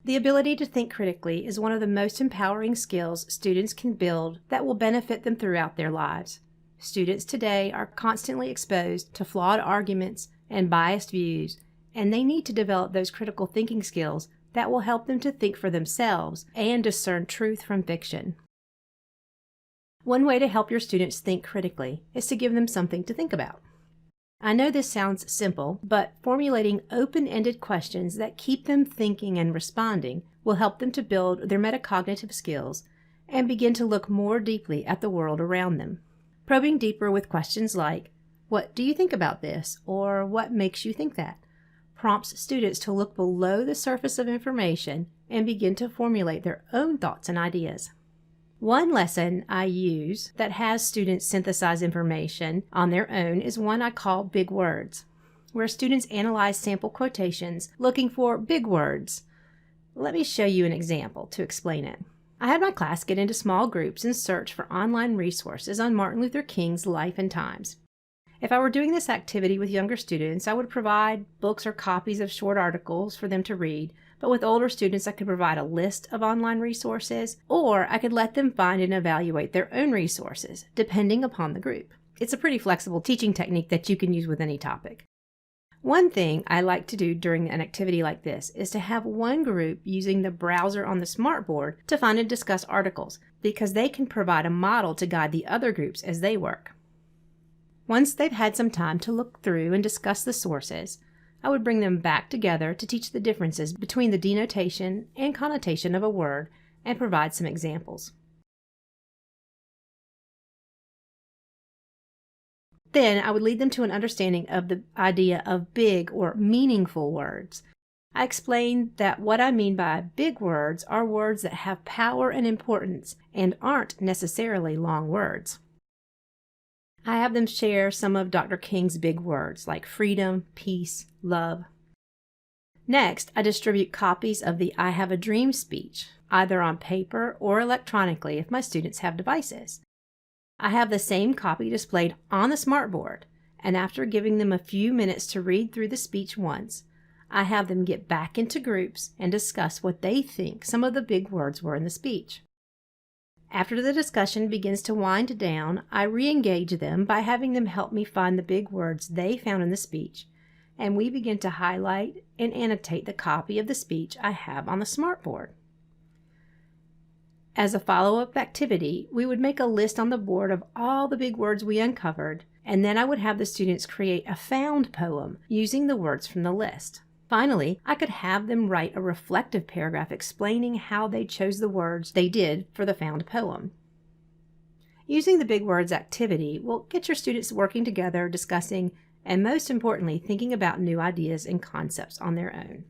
The ability to think critically is one of the most empowering skills students can build that will benefit them throughout their lives. Students today are constantly exposed to flawed arguments and biased views, and they need to develop those critical thinking skills that will help them to think for themselves and discern truth from fiction. One way to help your students think critically is to give them something to think about. I know this sounds simple, but formulating open-ended questions that keep them thinking and responding will help them to build their metacognitive skills and begin to look more deeply at the world around them. Probing deeper with questions like, "What do you think about this?" or "What makes you think that?" prompts students to look below the surface of information and begin to formulate their own thoughts and ideas. One lesson I use that has students synthesize information on their own is one I call Big Words, where students analyze sample quotations looking for big words. Let me show you an example to explain it. I had my class get into small groups and search for online resources on Martin Luther King's life and times. If I were doing this activity with younger students, I would provide books or copies of short articles for them to read, but with older students, I could provide a list of online resources, or I could let them find and evaluate their own resources, depending upon the group. It's a pretty flexible teaching technique that you can use with any topic. One thing I like to do during an activity like this is to have one group using the browser on the smartboard to find and discuss articles, because they can provide a model to guide the other groups as they work. Once they've had some time to look through and discuss the sources, I would bring them back together to teach the differences between the denotation and connotation of a word and provide some examples. Then I would lead them to an understanding of the idea of big or meaningful words. I explained that what I mean by big words are words that have power and importance and aren't necessarily long words. I have them share some of Dr. King's big words like freedom, peace, love. Next, I distribute copies of the I Have a Dream speech, either on paper or electronically if my students have devices. I have the same copy displayed on the smartboard, and after giving them a few minutes to read through the speech once, I have them get back into groups and discuss what they think some of the big words were in the speech. After the discussion begins to wind down, I re-engage them by having them help me find the big words they found in the speech, and we begin to highlight and annotate the copy of the speech I have on the smartboard. As a follow-up activity, we would make a list on the board of all the big words we uncovered, and then I would have the students create a found poem using the words from the list. Finally, I could have them write a reflective paragraph explaining how they chose the words they did for the found poem. Using the big words activity will get your students working together, discussing, and most importantly, thinking about new ideas and concepts on their own.